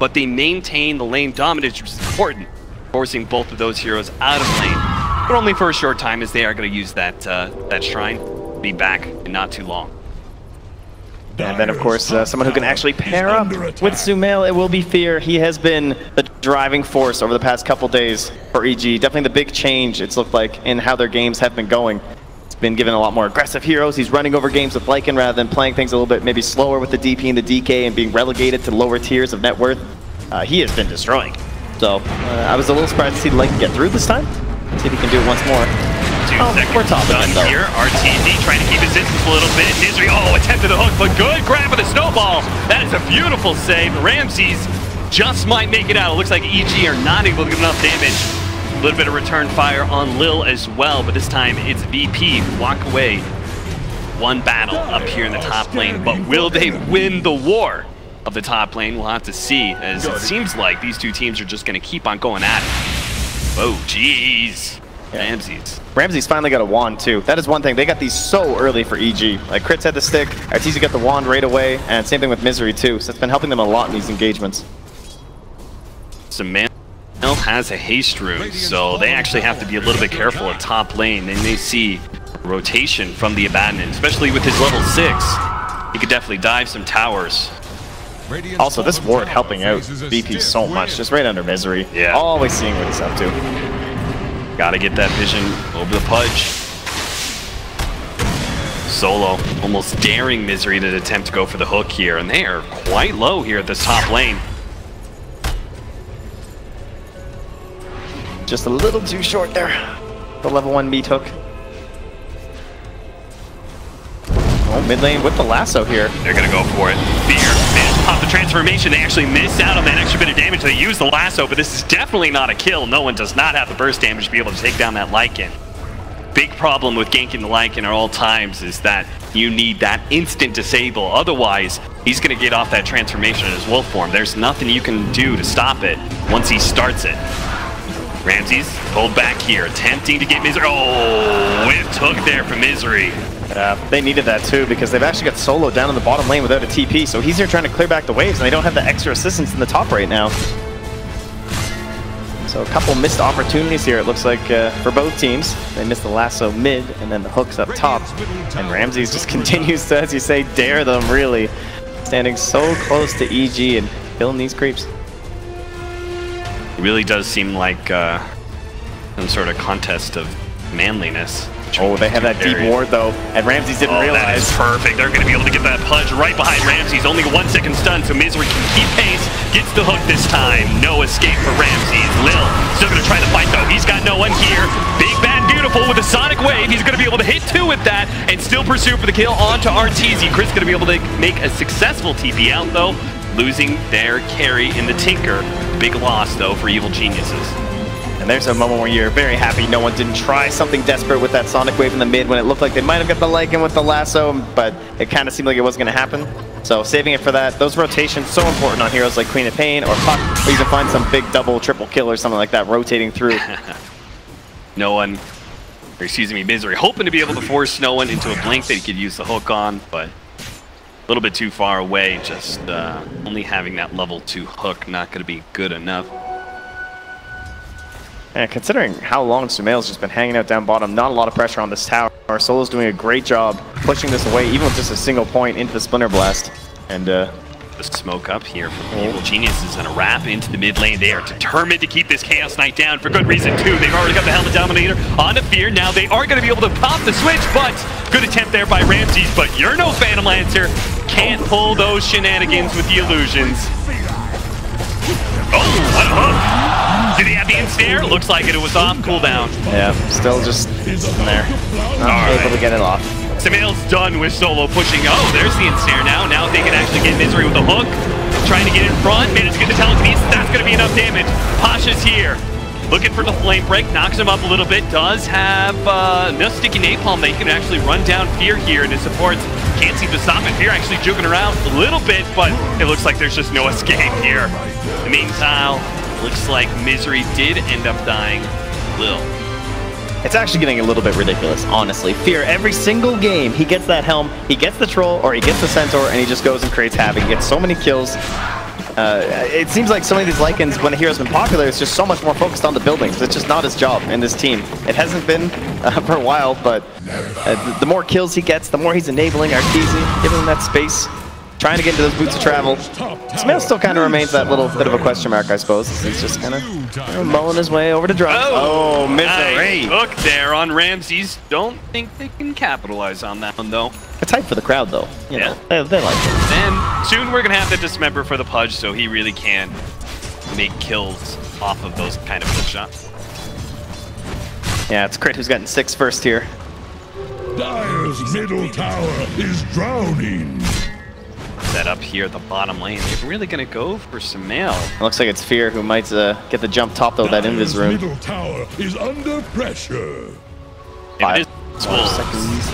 but they maintain the lane dominance, which is important, forcing both of those heroes out of lane, but only for a short time, as they are going to use that that shrine. Be back in not too long. And then, of course, someone who can actually pair up with Sumail, it will be Fear. He has been the driving force over the past couple days for EG. Definitely the big change, it's looked like, in how their games have been going. It's been given a lot more aggressive heroes. He's running over games with Lycan rather than playing things a little bit maybe slower with the DP and the DK and being relegated to lower tiers of net worth. He has been destroying. So I was a little surprised to see Lycan get through this time. See if he can do it once more. We're top done here. RTZ trying to keep his distance a little bit. Misery, attempted the hook, but good grab with a snowball. That is a beautiful save. Ramses just might make it out. It looks like EG are not able to get enough damage. A little bit of return fire on Lil as well, but this time it's VP who walk away. One battle up here in the top lane, but will they win the war of the top lane? We'll have to see, as it seems like these two teams are just going to keep on going at it. Oh, jeez. Ramses finally got a wand too. That is one thing. They got these so early for EG. Like Crits had the stick, RTZ got the wand right away, and same thing with Misery too. So it's been helping them a lot in these engagements. Sumail has a haste rune, so they actually have to be a little bit careful at top lane. Then they see rotation from the Abaddon, especially with his level 6. He could definitely dive some towers. Also, this ward helping out VP so much, just right under Misery. Yeah. Always seeing what he's up to. Gotta get that vision over the Pudge. Solo almost daring Misery to attempt to go for the hook here, and they are quite low here at this top lane. Just a little too short there. The level 1 meat hook. Oh, mid lane with the lasso here. They're gonna go for it. Fear managed to pop the transformation. They actually miss out on that extra bit of damage. They use the lasso, but this is definitely not a kill. No one does not have the burst damage to be able to take down that Lycan. Big problem with ganking the Lycan at all times is that you need that instant disable. Otherwise, he's gonna get off that transformation in his wolf form. There's nothing you can do to stop it once he starts it. Ramses pulled back here, attempting to get Misery. Oh, whiffed hook there for Misery. They needed that too, because they've actually got Solo down in the bottom lane without a TP, so he's here trying to clear back the waves, and they don't have the extra assistance in the top right now. So a couple missed opportunities here, it looks like, for both teams. They missed the lasso mid, and then the hooks up top. And Ramses just continues to, as you say, dare them, really. Standing so close to EG and killing these creeps. It really does seem like some sort of contest of manliness. Oh, they have that deep ward though, and Ramses didn't realize. That is perfect. They're going to be able to get that Pudge right behind Ramses. Only 1 second stun, so Misery can keep pace. Gets the hook this time. No escape for Ramses. Lil still going to try to fight though. He's got no one here. Big Bad Beautiful with a Sonic Wave. He's going to be able to hit 2 with that and still pursue for the kill onto RTZ. Chris going to be able to make a successful TP out though, losing their carry in the Tinker. Big loss though for Evil Geniuses. And there's a moment where you're very happy no one didn't try something desperate with that Sonic Wave in the mid when it looked like they might have got the Lycan with the lasso, but it kind of seemed like it wasn't going to happen. So saving it for that. Those rotations so important on heroes like Queen of Pain or Puck, where you can find some big double, triple kill or something like that rotating through. Misery hoping to be able to force no one into a blink that he could use the hook on, but a little bit too far away. Just only having that level 2 hook not going to be good enough. And considering how long Sumail's just been hanging out down bottom, not a lot of pressure on this tower. Solo's doing a great job pushing this away, even with just a single point into the Splinter Blast. And the smoke up here from Evil Geniuses and a wrap into the mid lane. They are determined to keep this Chaos Knight down for good reason too. They've already got the Helmet Dominator on the Fear. Now they are going to be able to pop the switch, but good attempt there by Ramses. But you're no Phantom Lancer. Can't pull those shenanigans with the illusions. Oh, what a hook! Did he have the ensnare? Looks like it was off cooldown. Yeah, still just in there. Not able to get it off. Sumail's done with Solo pushing. Oh, there's the ensnare now. Now they can actually get Misery with the hook. Trying to get in front. Managed to get the telekinesis. That's going to be enough damage. Pasha's here. Looking for the flame break. Knocks him up a little bit. Does have enough sticky napalm that he can actually run down Fear here, and his supports can't seem to stop it. Fear actually juking around a little bit, but it looks like there's just no escape here. In the meantime, looks like Misery did end up dying. Lil. It's actually getting a little bit ridiculous, honestly. Fear, every single game, he gets that helm, he gets the troll, or he gets the centaur, and he just goes and creates havoc. He gets so many kills. it seems like so many of these Lycans, when a hero's been popular, it's just so much more focused on the buildings. It's just not his job in this team. It hasn't been for a while, but the more kills he gets, the more he's enabling Arteezy, giving him that space, trying to get into those boots of travel. Sumail still kind of remains that little bit of a question mark, I suppose. He's just kind of mulling his way over to drop. Oh, Misery! Nice hook there on Ramses. Don't think they can capitalize on that one, though. It's hype for the crowd, though. You know, they like it. And soon we're going to have to dismember for the Pudge, so he really can make kills off of those kind of hook shots. Yeah, it's Crit who's gotten 6 first here. Dire's middle tower is drowning. Set up here at the bottom lane. They're really going to go for Sumail. It looks like it's Fear who might get the jump top, though, that invis room. Middle tower is under pressure. 5 seconds.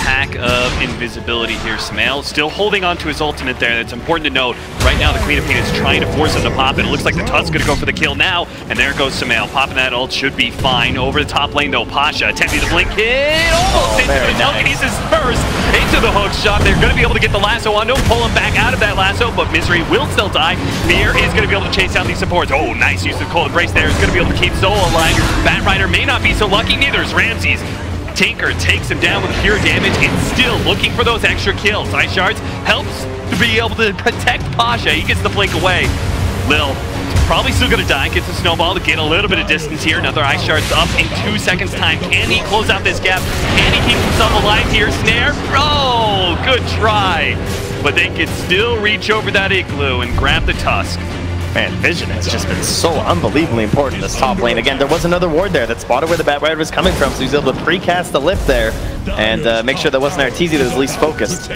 Pack of invisibility here. Sumail still holding on to his ultimate there. That's important to note. Right now, the Queen of Pain is trying to force him to pop it. It looks like the Tusk's going to go for the kill now. And there goes Sumail. Popping that ult should be fine. Over the top lane, though. Pasha attempting the blink hit. Almost into the telekinesis first. Into the hook shot. They're going to be able to get the lasso on. Don't pull him back out of that lasso, but Misery will still die. Fear is going to be able to chase down these supports. Oh, nice use of Cold Embrace there. Is going to be able to keep Soul alive. Batrider may not be so lucky. Neither is Ramses. Tinker takes him down with pure damage and still looking for those extra kills. Ice Shards helps to be able to protect Pasha. He gets the blink away. Lil probably still going to die. Gets a snowball to get a little bit of distance here. Another Ice Shards up in 2 seconds time. Can he close out this gap? Can he keep himself alive here? Snare? Oh, good try. But they can still reach over that igloo and grab the Tusk. Man, Vision has just been so unbelievably important in this top lane. Again, there was another ward there that spotted where the Batrider was coming from, so he was able to precast the lift there and make sure that wasn't Arteezy that was least focused,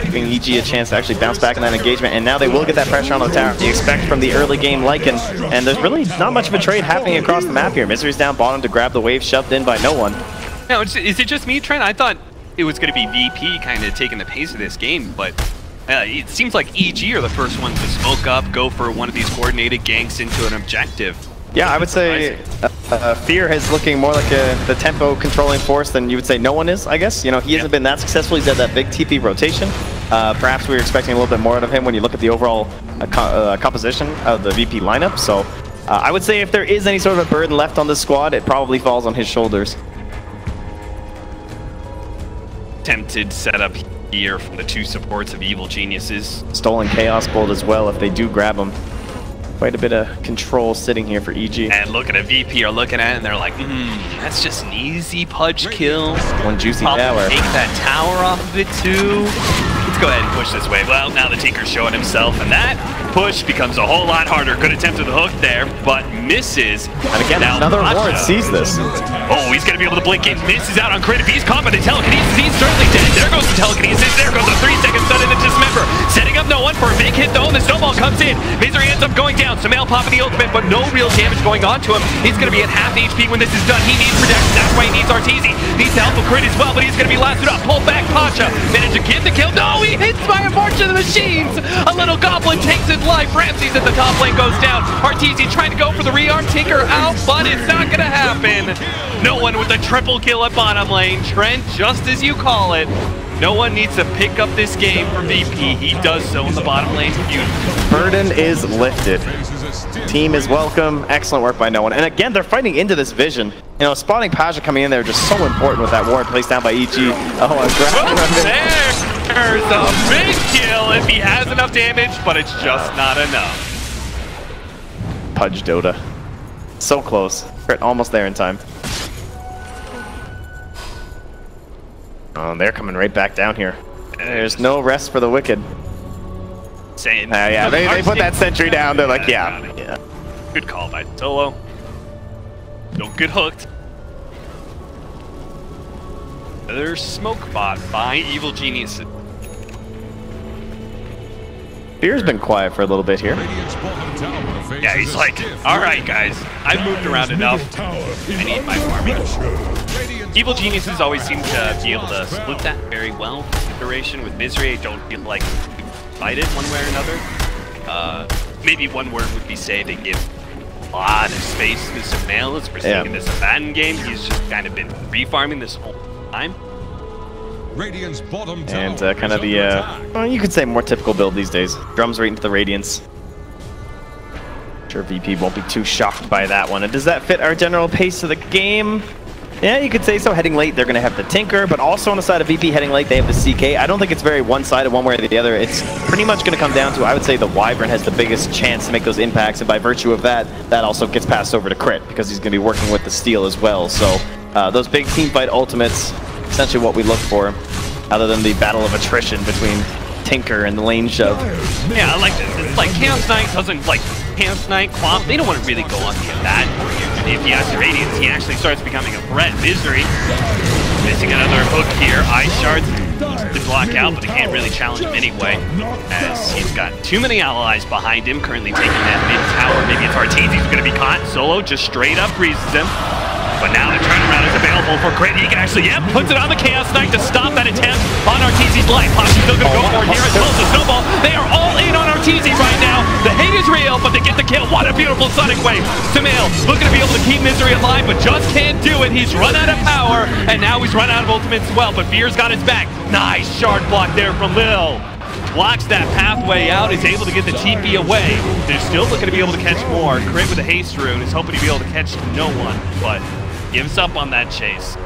giving EG a chance to actually bounce back in that engagement. And now they will get that pressure on the tower you expect from the early game Lycan. And there's really not much of a trade happening across the map here. Misery's down bottom to grab the wave, shoved in by no one. Now, is it just me, Trent? I thought it was going to be VP kind of taking the pace of this game, but it seems like EG are the first ones to smoke up, go for one of these coordinated ganks into an objective. Yeah, I would say Fear is looking more like the tempo controlling force than you would say no one is, I guess. You know, he hasn't been that successful. He's had that big TP rotation. Perhaps we were expecting a little bit more out of him when you look at the overall composition of the VP lineup. So I would say if there is any sort of a burden left on this squad, it probably falls on his shoulders. Tempted setup here from the 2 supports of Evil Geniuses. Stolen Chaos Bolt as well if they do grab him. Quite a bit of control sitting here for EG. And look at a VP are looking at it and they're like, that's just an easy Pudge kill. One juicy Probably tower. Take that tower off of it too. Let's go ahead and push this wave. Well, now the Tinker's showing himself, and that push becomes a whole lot harder. Good attempt at the hook there, but misses. And again, now another ward sees this. Oh, he's going to be able to blink in. Misses out on Crit. If he's caught by the telekinesis, he's certainly dead. There goes the telekinesis. There goes the 3-second stun into Dismember. Setting up no one for a big hit, though, and the snowball comes in. Misery ends up going down. Sumail popping the ultimate, but no real damage going on to him. He's going to be at half HP when this is done. He needs protection. That's why he needs Arteezy. Needs to help with Crit as well, but he's going to be lasted up. Pull back Pasha. Managed to get the kill. No, he hits by a march of the machines. A little goblin takes his life. Ramses at the top lane goes down. Arteezy trying to go for the rearm. Tinker out, but it's not going to happen. No one with a triple kill at bottom lane. Trent, just as you call it. No one needs to pick up this game for VP. He does so in the bottom lane. Beautiful. Burden is lifted. Team is welcome. Excellent work by no one. And again, they're fighting into this vision. You know, spotting Pasha coming in there just so important with that ward placed down by EG. Oh, there's a big kill if he has enough damage, but it's just not enough. Pudge Dota. So close. Crit almost there in time. Oh, they're coming right back down here. There's no rest for the wicked. Saying, yeah, they put that sentry down. They're like, yeah. Good call by Solo. Don't get hooked. Another smoke bot by Evil Genius. Fear's been quiet for a little bit here. Yeah, he's like, all right, guys, I've moved around enough. I need my farming. Evil Geniuses always seem to be able to split that very well. Duration with Misery, I don't feel like fight it one way or another. Maybe one word would be say they give a lot of space to Sumail as we're seeing in this abandoned game. He's just kind of been re-farming this whole time. Bottom and kind of the, well, you could say more typical build these days. Drums right into the Radiance. Sure, VP won't be too shocked by that one. And does that fit our general pace of the game? Yeah, you could say so. Heading late, they're going to have the Tinker, but also on the side of VP heading late, they have the CK. I don't think it's very one-sided one way or the other. It's pretty much going to come down to, I would say, the Wyvern has the biggest chance to make those impacts, and by virtue of that, that also gets passed over to Crit, because he's going to be working with the Steel as well. So those big team fight ultimates, essentially what we look for, other than the battle of attrition between Tinker and the lane shove. Yeah, I like this. It's like Chaos Knight doesn't, like, Chaos Knight, Quamp, they don't want to really go on the that. If he has the Radiance, he actually starts becoming a threat. Misery, missing another hook here. Ice Shards to block out, but they can't really challenge him anyway, as he's got too many allies behind him, currently taking that mid-tower. Maybe it's Arteezy who's going to be caught. Solo just straight up freezes him. But now the turnaround is available for Crit. He can actually, puts it on the Chaos Knight to stop that attempt on Arteezy's life. Poppy's still going to go for it here as well as the Snowball. They are all in on Arteezy right now. The hate is real, but they get the kill. What a beautiful Sonic Wave. Sumail looking to be able to keep Misery alive, but just can't do it. He's run out of power, and now he's run out of ultimate as well, but Fear's got his back. Nice shard block there from Lil. Blocks that pathway out, is able to get the TP away. They're still looking to be able to catch more. Crit with a haste rune is hoping to be able to catch no one, but gives up on that chase.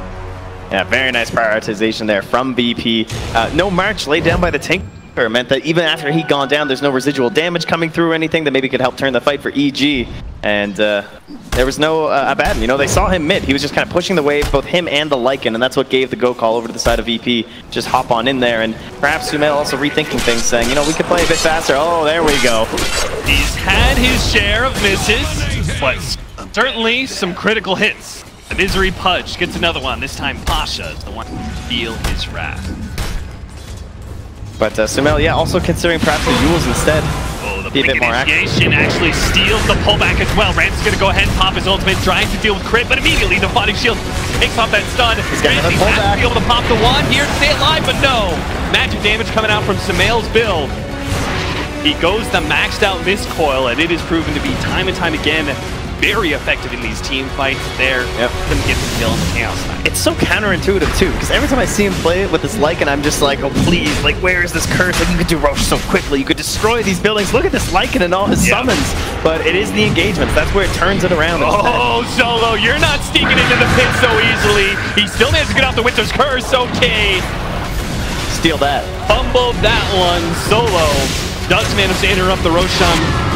Yeah, very nice prioritization there from BP. No march laid down by the Tinker meant that even after he'd gone down, there's no residual damage coming through or anything that maybe could help turn the fight for EG. And there was no Abaddon. You know, they saw him mid. He was just kind of pushing the wave, both him and the Lycan, and that's what gave the go call over to the side of VP. Just hop on in there, and perhaps Sumail also rethinking things, saying, you know, we could play a bit faster. Oh, there we go. He's had his share of misses, but certainly some critical hits. The Misery Pudge gets another one. This time Pasha is the one to feel his wrath. But Sumail, yeah, also considering perhaps the Yules instead. Oh, the Blink Initiation actually steals the pullback as well. Ramsey's going to go ahead and pop his ultimate, trying to deal with Crit, but immediately the Fighting Shield takes off that stun. Ramsey has to be able to pop the wand here to stay alive, but no! Magic damage coming out from Sumail's build. He goes the maxed out Mist Coil, and it is proven to be time and time again very effective in these team fights. There, couldn't get the kill on the Chaos Knight. It's so counterintuitive too, because every time I see him play it with this Lycan, I'm just like, oh please, like where is this curse? Like you could do Roche so quickly, you could destroy these buildings. Look at this Lycan and all his summons. But it is the engagements, that's where it turns it around. Oh, Solo, you're not sneaking into the pit so easily. He still managed to get off the Winter's Curse, okay. Steal that. Fumbled that one. Solo does manage to interrupt the Roshan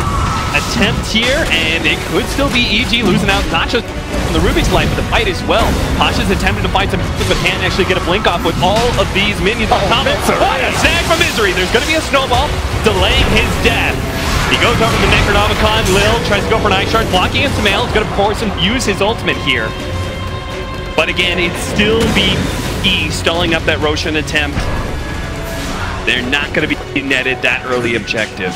attempt here, and it could still be EG losing out not just from the Rubik's life, but the fight as well. Pasha's attempted to fight some, but can't actually get a blink off with all of these minions on top of him. What a snag from Misery! There's going to be a snowball delaying his death. He goes over to the Necronomicon. Lil tries to go for an Ice Shard, blocking his Sumail. It's going to force him to use his ultimate here. But again, it's still BP stalling up that Roshan attempt. They're not going to be netted that early objective.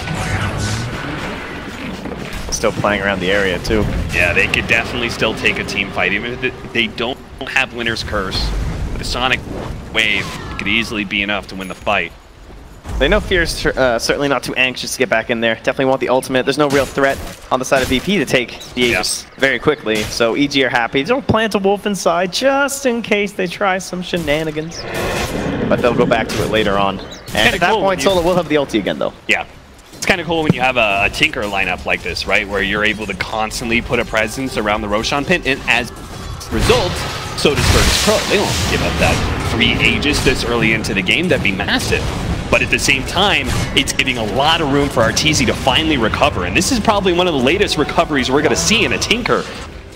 Still playing around the area too. Yeah, they could definitely still take a team fight, even if they don't have Winter's Curse. With a Sonic Wave, it could easily be enough to win the fight. They know Fear's certainly not too anxious to get back in there. Definitely want the ultimate. There's no real threat on the side of VP to take the Aegis very quickly. So EG are happy. They don't plant a wolf inside just in case they try some shenanigans. But they'll go back to it later on. And at that point, Solo will have the ulti again though. Yeah. It's kind of cool when you have a Tinker lineup like this, right? Where you're able to constantly put a presence around the Roshan pit, and as a result, so does Virtus Pro. They don't give up that free Aegis this early into the game. That'd be massive. But at the same time, it's giving a lot of room for Arteezy to finally recover. And this is probably one of the latest recoveries we're going to see in a Tinker.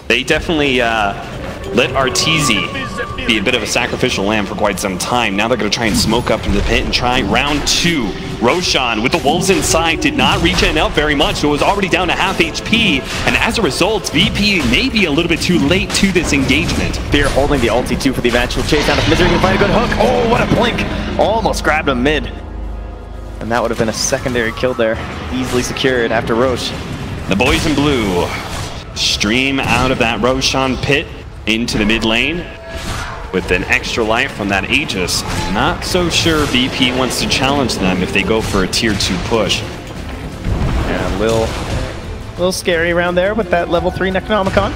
They definitely let Arteezy be a bit of a sacrificial lamb for quite some time. Now they're going to try and smoke up into the pit and try round 2. Roshan, with the wolves inside, did not reach it out very much, so it was already down to half HP, and as a result, VP may be a little bit too late to this engagement. Fear holding the ulti too for the eventual chase down. If Misery can find a good hook, oh, what a blink! Almost grabbed him mid. And that would have been a secondary kill there, easily secured after Roche. The boys in blue stream out of that Roshan pit into the mid lane with an extra life from that Aegis. Not so sure VP wants to challenge them if they go for a tier 2 push. Yeah, a little scary around there with that level 3 Necronomicon.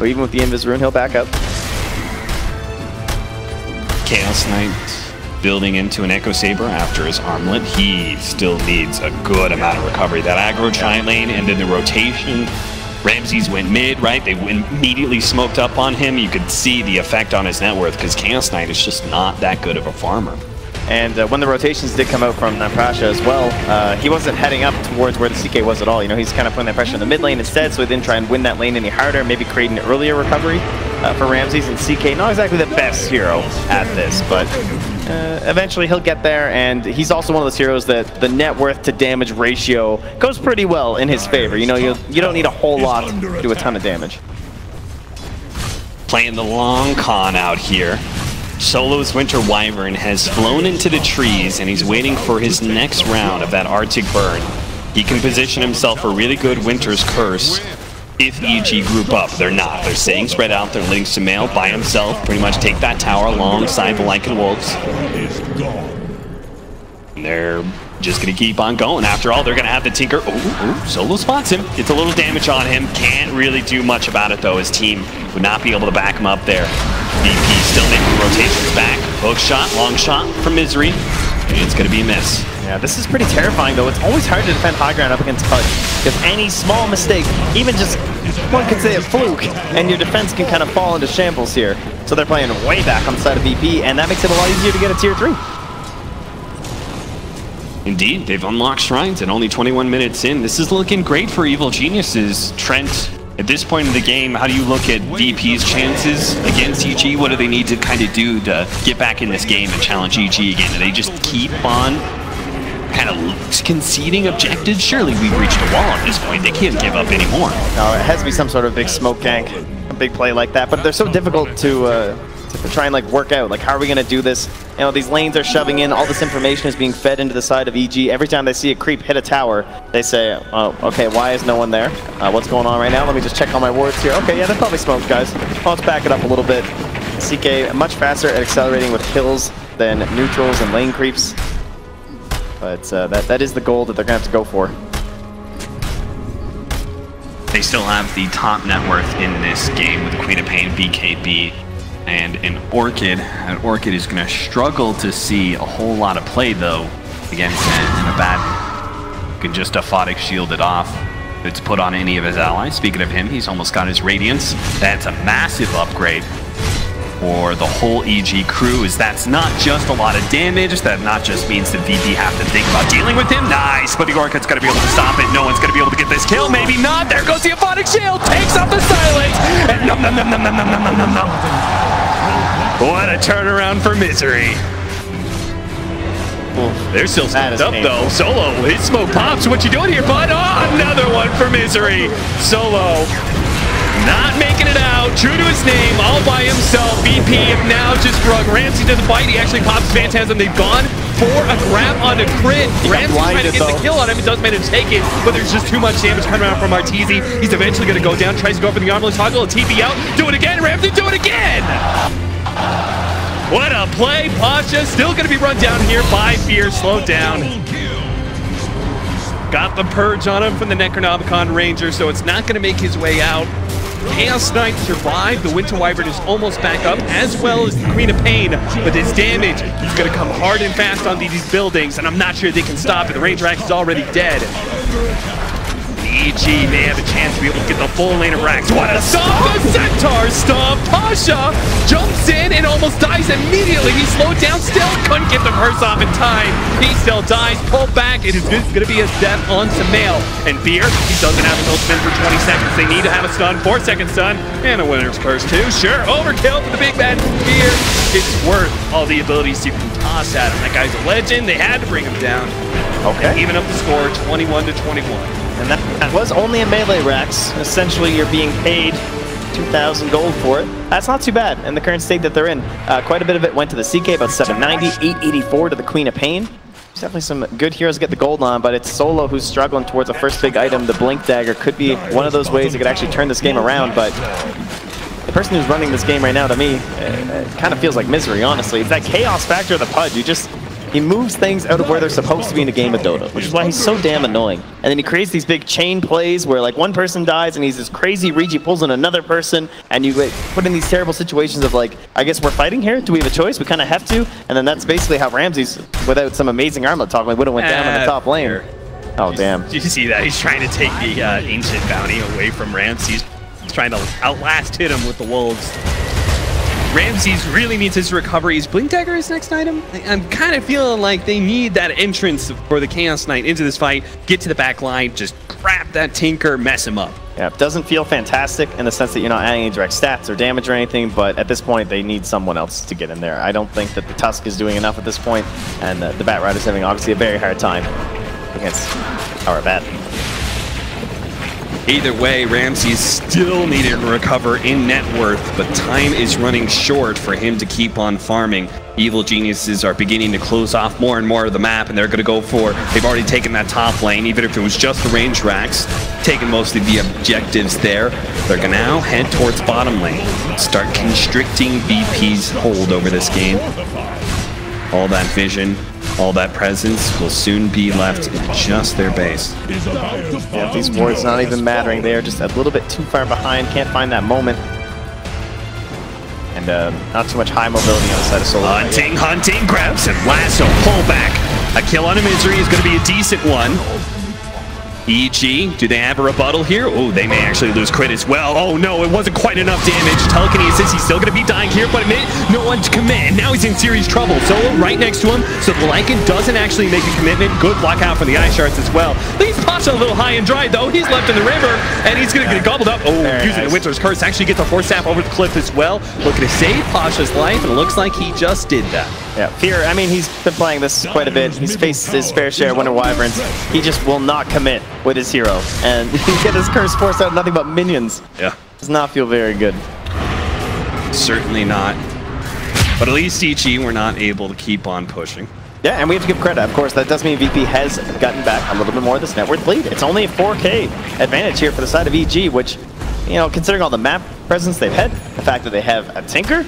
But even with the Invis rune, he'll back up. Chaos Knight building into an Echo Saber after his armlet. He still needs a good amount of recovery. That aggro giant lane and then the rotation. Ramses went mid, right? They immediately smoked up on him. You could see the effect on his net worth because Chaos Knight is just not that good of a farmer. And when the rotations did come out from Naprasha as well, he wasn't heading up towards where the CK was at all. You know, he's kind of putting that pressure in the mid lane instead, so he didn't try and win that lane any harder, maybe create an earlier recovery for Ramses. And CK, not exactly the best hero at this, but eventually he'll get there. And he's also one of those heroes that the net worth to damage ratio goes pretty well in his favor. You know, you don't need a whole lot to do a ton of damage. Playing the long con out here. Solo's Winter Wyvern has flown into the trees and he's waiting for his next round of that Arctic burn. He can position himself for really good Winter's Curse if EG group up. They're not. They're staying spread out. They're letting Sumail by himself pretty much take that tower alongside the Lycan Wolves. And they're just going to keep on going. After all, they're going to have the Tinker. Ooh, Solo spots him. Gets a little damage on him. Can't really do much about it, though. His team would not be able to back him up there. VP still making rotations back. Hook shot, long shot from Misery. And it's going to be a miss. Yeah, this is pretty terrifying, though. It's always hard to defend high ground up against Pudge. If any small mistake, even just one could say a fluke, and your defense can kind of fall into shambles here. So they're playing way back on the side of VP, and that makes it a lot easier to get a tier 3. Indeed, they've unlocked shrines at only 21 minutes in. This is looking great for Evil Geniuses. Trent, at this point in the game, how do you look at VP's chances against EG? What do they need to kind of do to get back in this game and challenge EG again? Do they just keep on kind of conceding objectives? Surely we've reached a wall at this point. They can't give up anymore. No, it has to be some sort of big smoke gank, a big play like that. But they're so difficult to try and like work out. Like, how are we going to do this? You know, these lanes are shoving in. All this information is being fed into the side of EG. Every time they see a creep hit a tower, they say, oh, okay, why is no one there? What's going on right now? Let me just check all my wards here. Okay, yeah, they're probably smoked, guys. Well, let's back it up a little bit. CK much faster at accelerating with kills than neutrals and lane creeps. But that is the goal that they're going to have to go for. They still have the top net worth in this game with Queen of Pain, BKB, and an Orchid. An Orchid is going to struggle to see a whole lot of play, though, against an Abaddon. Can just Aphotic shield it off. It's put on any of his allies. Speaking of him, he's almost got his Radiance. That's a massive upgrade for the whole EG crew, as that's not just a lot of damage. That not just means that VP have to think about dealing with him. Nice, but the Orchid's going to be able to stop it. No one's going to be able to get this kill. Maybe not. There goes the Aphotic shield. Takes off the silence. And num, num, num, num, num, num, num, num, num. What a turnaround for Misery. They're still stoked up, though. Solo, his smoke pops. What you doing here, bud? Oh, another one for Misery. Solo not making it out. True to his name, all by himself. VP now just drug Ramsey to the fight. He actually pops Phantasm. They've gone for a grab on a crit. Ramsey's trying to get the kill on him. It does manage to take it, but there's just too much damage coming around from Arteezy. He's eventually going to go down. Tries to go for the armless toggle. A TP out. Do it again. Ramsey, do it again. What a play. Pasha still going to be run down here by Fear. Slowed down. Got the purge on him from the Necronomicon Ranger, so it's not going to make his way out. Chaos Knight survived. The Winter Wyvern is almost back up, as well as the Queen of Pain. But his damage is going to come hard and fast on these buildings, and I'm not sure they can stop it. The Ranger Axe is already dead. EG may have a chance to be able to get the full lane of Rax. What a stomp! The Centaur stomp! Pasha jumps in and almost dies immediately. He's slowed down still. Couldn't get the curse off in time. He still dies. Pulled back. It is going to be his death on Sumail. And Fear, he doesn't have a no spin for 20 seconds. They need to have a stun. 4-second stun. And a winner's curse too. Sure, overkill for the big man. Fear, it's worth all the abilities you can toss at him. That guy's a legend. They had to bring him down. Okay. And even up the score, 21-21. And that was only a melee Rax. Essentially, you're being paid 2,000 gold for it. That's not too bad in the current state that they're in. Quite a bit of it went to the CK, about 790, 884 to the Queen of Pain. There's definitely some good heroes get the gold on, but it's Solo who's struggling towards a first big item. The Blink Dagger could be one of those ways that could actually turn this game around, but the person who's running this game right now, to me, it kind of feels like Misery, honestly. It's that chaos factor of the Pudge. He moves things out of where they're supposed to be in a game of Dota, which is why he's so damn annoying. And then he creates these big chain plays where like one person dies and he's this crazy reach, he pulls in another person, and you like, put in these terrible situations of like, I guess we're fighting here? Do we have a choice? We kind of have to. And then that's basically how Ramses, without some amazing armlet talk, would have went down in the top lane. Oh, damn. Did you see that? He's trying to take the Ancient Bounty away from Ramses. He's trying to outlast hit him with the Wolves. Ramses really needs his recovery. Is Blink Dagger his next item? I'm kind of feeling like they need that entrance for the Chaos Knight into this fight, get to the back line, just grab that Tinker, mess him up. Yeah, it doesn't feel fantastic in the sense that you're not adding any direct stats or damage or anything, but at this point they need someone else to get in there. I don't think that the Tusk is doing enough at this point, and the Bat Rider's having obviously a very hard time against our Bat. Either way, Ramses still needed to recover in net worth, but time is running short for him to keep on farming. Evil Geniuses are beginning to close off more and more of the map, and they're going to go for, they've already taken that top lane, even if it was just the range racks, taking most of the objectives there. They're going to now head towards bottom lane, start constricting VP's hold over this game. All that vision, all that presence will soon be left in just their base. Yeah, these wards not even mattering. They are just a little bit too far behind, can't find that moment. And not too much high mobility on the side of Solo. Hunting, grabs him, lasso, pull back. A kill on a Misery is going to be a decent one. EG, do they have a rebuttal here? Oh, they may actually lose crit as well. Oh no, it wasn't quite enough damage. Telekinesis, he's still going to be dying here, but no one to commit. Now he's in serious trouble. Solo right next to him, so the Lycan doesn't actually make a commitment. Good block out from the Ice Shards as well. Leaves Pasha a little high and dry though. He's left in the river, and he's going to get gobbled up. Oh, using the Winter's Curse. Actually gets a Force Staff over the cliff as well. Looking to save Pasha's life, and it looks like he just did that. Yeah, Fear, I mean, he's been playing this quite a bit. He's faced his fair share of Winter Wyverns. He just will not commit with his hero. And he get his curse forced out nothing but minions. Yeah. Does not feel very good. Certainly not. But at least EG were not able to keep on pushing. Yeah, and we have to give credit. Of course, that does mean VP has gotten back a little bit more of this net worth lead. It's only a 4K advantage here for the side of EG, which, you know, considering all the map presence they've had, the fact that they have a Tinker,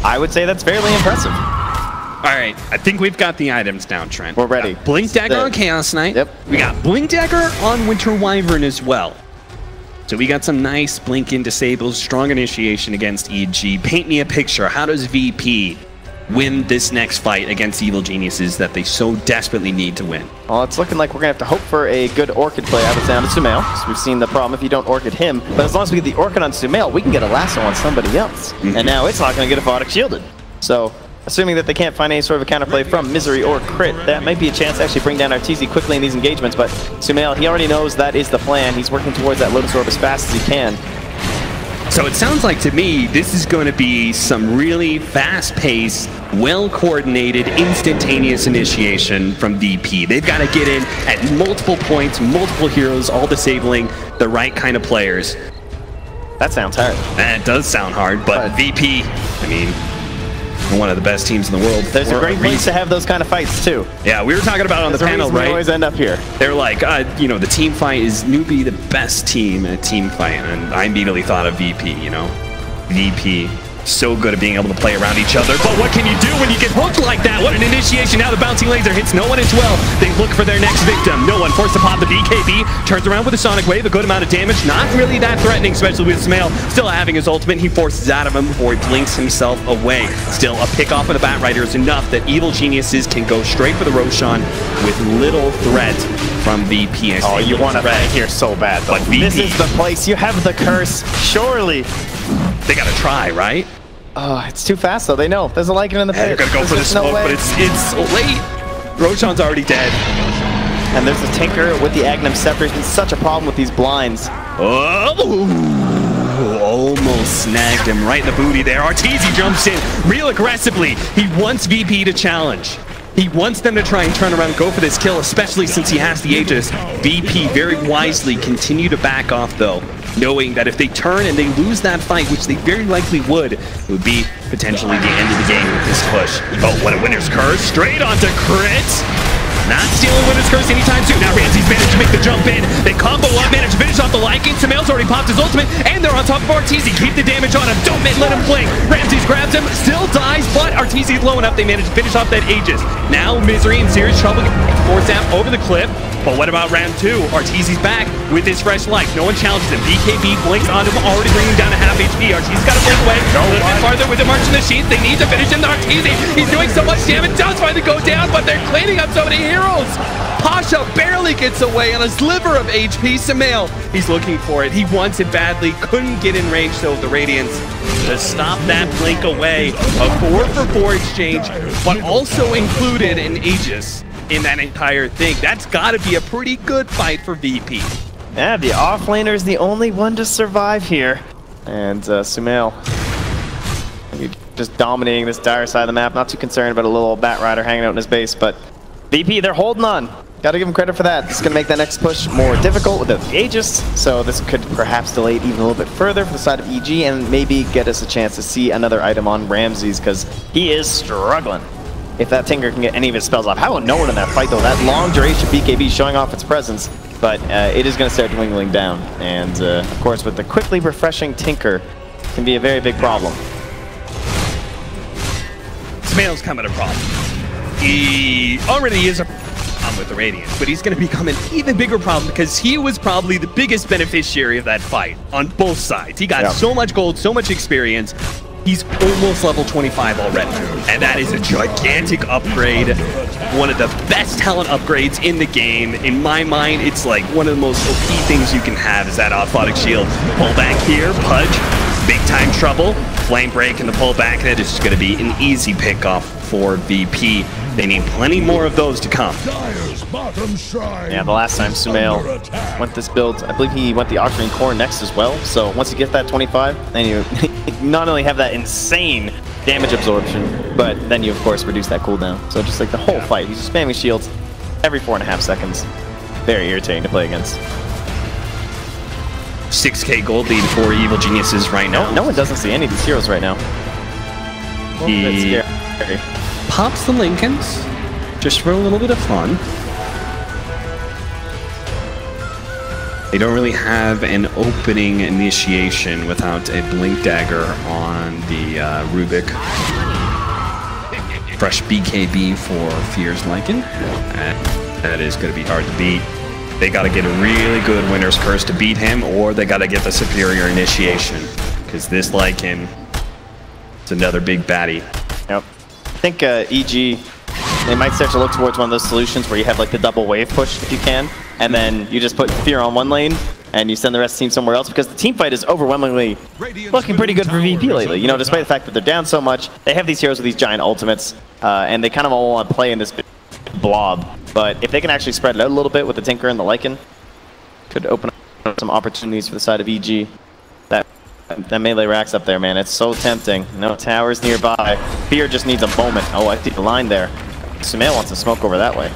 I would say that's fairly impressive. All right, I think we've got the items down, Trent. We're ready. Blink Dagger on Chaos Knight. Yep. We got Blink Dagger on Winter Wyvern as well. So we got some nice blink in disables, strong initiation against EG. Paint me a picture. How does VP win this next fight against Evil Geniuses that they so desperately need to win? Well, it's looking like we're going to have to hope for a good Orchid play out of down to Sumail. So we've seen the problem if you don't Orchid him. But as long as we get the Orchid on Sumail, we can get a lasso on somebody else. And now it's not going to get a Photic shielded. So assuming that they can't find any sort of a counterplay from Misery or Crit, that might be a chance to actually bring down Arteezy quickly in these engagements, but Sumail, he already knows that is the plan. He's working towards that Lotus Orb as fast as he can. So it sounds like to me, this is going to be some really fast-paced, well-coordinated, instantaneous initiation from VP. They've got to get in at multiple points, multiple heroes, all disabling the right kind of players. That sounds hard. That does sound hard, but VP, I mean, one of the best teams in the world. There's a great place to have those kind of fights too. Yeah, we were talking about it on the panel, right? We always end up here. They're like, you know, the team fight is newbie the best team at team fight, and I immediately thought of VP. You know, VP. So good at being able to play around each other, but what can you do when you get hooked like that? What an initiation. Now the bouncing laser hits no one as well. They look for their next victim. No one forced to pop the BKB. Turns around with a Sonic Wave, a good amount of damage. Not really that threatening, especially with Sumail still having his ultimate. He forces out of him before he blinks himself away. Still, a pick off of the Bat Rider is enough that Evil Geniuses can go straight for the Roshan with little threat from VP. Oh, you want to bank here so bad, though. But VP, this is the place. You have the curse, surely. They got to try, right? Oh, it's too fast, though. They know. There's a Lycan in the pit. They're going to go for the smoke, but it's late. Roshan's already dead. And there's a Tinker with the Agnum Scepter. It's been such a problem with these blinds. Oh, almost snagged him right in the booty there. Arteezy jumps in real aggressively. He wants VP to challenge. He wants them to try and turn around and go for this kill, especially since he has the Aegis. VP very wisely continue to back off, though, knowing that if they turn and they lose that fight, which they very likely would, it would be potentially the end of the game with this push. Oh, what a Winter's Curse. Straight onto Crit. Not stealing Winner's Curse anytime soon. Now Ramsey's managed to make the jump in. They combo up, managed to finish off the Lycan. Sumail's already popped his ultimate, and they're on top of Arteezy. Keep the damage on him. Don't let him blink. Ramsey's grabs him, still dies, but Arteezy's low enough. They managed to finish off that Aegis. Now Misery in serious trouble. Force down over the cliff. But what about round 2? Arteezy's back with his fresh life. No one challenges him. BKB blinks on him, already bringing him down to half HP. Arteezy's got to blink away. A little bit farther with the March in the Sheath. They need to finish him. Arteezy, he's doing so much damage. Does finally go down, but they're cleaning up so many heroes. Pasha barely gets away on a sliver of HP. Sumail, he's looking for it. He wants it badly. Couldn't get in range, though, the Radiance to stop that blink away. A 4-for-4 exchange, but also included an Aegis in that entire thing. That's got to be a pretty good fight for VP. Yeah, the offlaner is the only one to survive here. And Sumail just dominating this dire side of the map. Not too concerned about a little Bat Rider hanging out in his base, but VP, they're holding on. Gotta give him credit for that. This is gonna make that next push more difficult with the Aegis, so this could perhaps delay it even a little bit further for the side of EG and maybe get us a chance to see another item on Ramses, because he is struggling. If that Tinker can get any of his spells off, how will no one in that fight though? That long duration BKB showing off its presence, but it is going to start dwindling down. And of course, with the quickly refreshing Tinker, can be a very big problem. Sumail's coming a problem. He already is a problem with the Radiance, but he's going to become an even bigger problem because he was probably the biggest beneficiary of that fight on both sides. He got so much gold, so much experience. He's almost level 25 already, and that is a gigantic upgrade. One of the best talent upgrades in the game. In my mind, it's like one of the most OP things you can have is that Osmotic Shield. Pull back here, Pudge, big time trouble. Flame Break and the pullback, that is going to be an easy pick-off for VP. They need plenty more of those to come. Yeah, the last time Sumail went this build, I believe he went the Octarine Core next as well. So once you get that 25, then you not only have that insane damage absorption, but then you of course reduce that cooldown. So just like the whole fight, he's just spamming shields every 4.5 seconds. Very irritating to play against. 6k gold lead for Evil Geniuses right now. No one doesn't see any of these heroes right now. He pops the Lincolns just for a little bit of fun. They don't really have an opening initiation without a Blink Dagger on the Rubik. Fresh BKB for Fear's Lycan. That is going to be hard to beat. They got to get a really good Winner's Curse to beat him, or they got to get the superior initiation, because this Lycan is another big baddie. Yep. I think EG, they might start to look towards one of those solutions where you have like the double wave push if you can, and then you just put Fear on one lane and you send the rest of the team somewhere else, because the team fight is overwhelmingly looking pretty good for VP lately. You know, despite the fact that they're down so much, they have these heroes with these giant ultimates, and they kind of all want to play in this blob. But if they can actually spread it out a little bit with the Tinker and the Lycan, could open up some opportunities for the side of EG. That melee racks up there, man. It's so tempting. No towers nearby. Fear just needs a moment. Oh, I see the line there. Sumail wants to smoke over that way.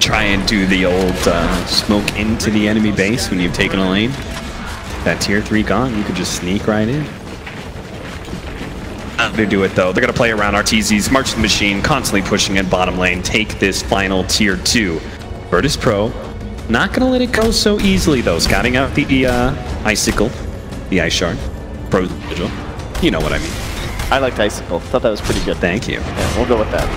Try and do the old smoke into the enemy base when you've taken a lane. That tier 3 gone, you could just sneak right in. They do it though. They're gonna play around Arteezy's March the Machine, constantly pushing in bottom lane. Take this final tier 2. Virtus Pro, not gonna let it go so easily though. Scouting out the Icicle, the Ice Shard, Pro Vigil. You know what I mean. I liked Icicle. Thought that was pretty good. Thank you. Yeah, we'll go with that.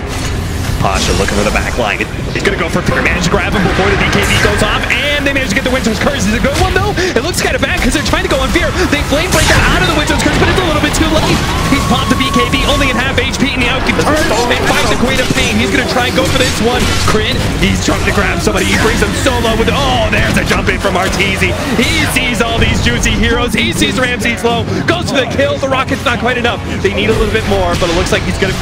Pasha looking for the back line. He's gonna go for Fear. Managed to grab him before the BKB goes off, and they managed to get the Winter's Curse. Is it a good one though? It looks kind of bad because they're trying to go on Fear. They Flame Break out of the Winter's Curse, but it's a little bit too late. He's popped the BKB only at half HP, and now he can turn and fight the Queen of Pain. He's gonna try and go for this one. Crit. He's trying to grab somebody. He brings him solo with. Oh, there's a jump in from Arteezy. He sees all these juicy heroes. He sees Ramses low. Goes for the kill. The rocket's not quite enough. They need a little bit more, but it looks like he's gonna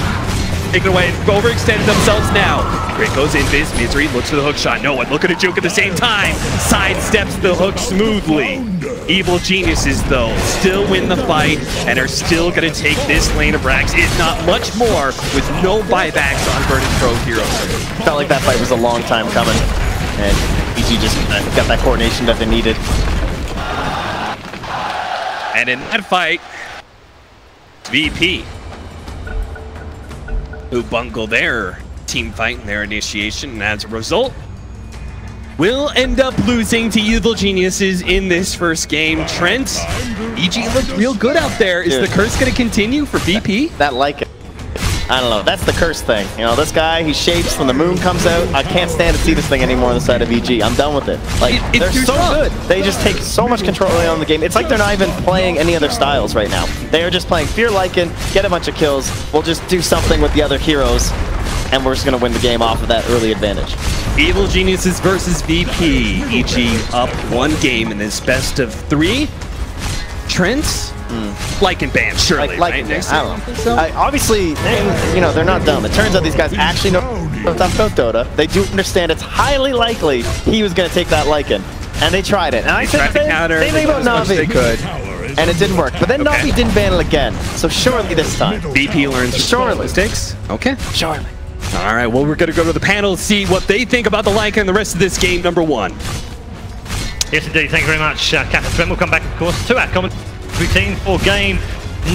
take it away, overextend themselves now. Crit goes in, Misery looks for the hook shot. No one looking at Juke at the same time. Sidesteps the hook smoothly. Evil Geniuses, though, still win the fight and are still going to take this lane of Rax, if not much more, with no buybacks on Virtus Pro heroes. Felt like that fight was a long time coming, and EG just got that coordination that they needed. And in that fight, VP, who bungled their team fight in their initiation, and as a result, will end up losing to Evil Geniuses in this first game. Trent, EG looked real good out there. Is the curse going to continue for VP? That like it. I don't know. That's the curse thing. You know, this guy, he shapes when the moon comes out. I can't stand to see this thing anymore on the side of EG. I'm done with it. Like, they're so good. They just take so much control on the game. It's like they're not even playing any other styles right now. They are just playing Fear Lycan, get a bunch of kills. We'll just do something with the other heroes, and we're just going to win the game off of that early advantage. Evil Geniuses versus VP. EG up 1 game in this best of 3. Trent? Lycan ban, surely, right? I don't know. So, obviously, you know, they're not dumb. It turns out these guys actually know stuff about Dota. They do understand it's highly likely he was going to take that Lycan. And they tried it. And I said same thing about Navi. They could. And it didn't work. But then Navi didn't ban it again. So surely this time. VP learns from mistakes. Okay. Surely. All right, well, we're going to go to the panel, see what they think about the Lycan and the rest of this game, number 1. Yes, indeed. Thank you very much, Captain Trent. We'll come back, of course, to our comment routine for game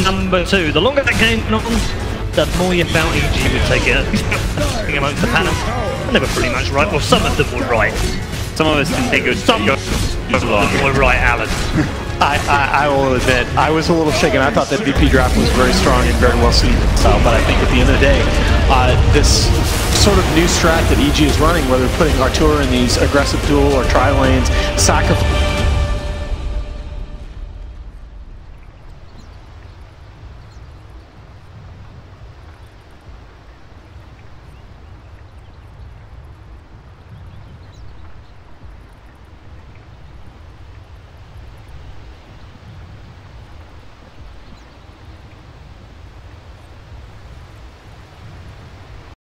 number 2. The longer that game went on, the more you felt EG would take it. I think amongst the panel, and they were pretty much right. Well, some of them were right. Some of us didn't think it was Some of them were right, Alan. I will admit, I was a little shaken. I thought that VP draft was very strong and very well suited style, but I think at the end of the day, this sort of new strat that EG is running, whether putting Artur in these aggressive duel or tri lanes, sacrifice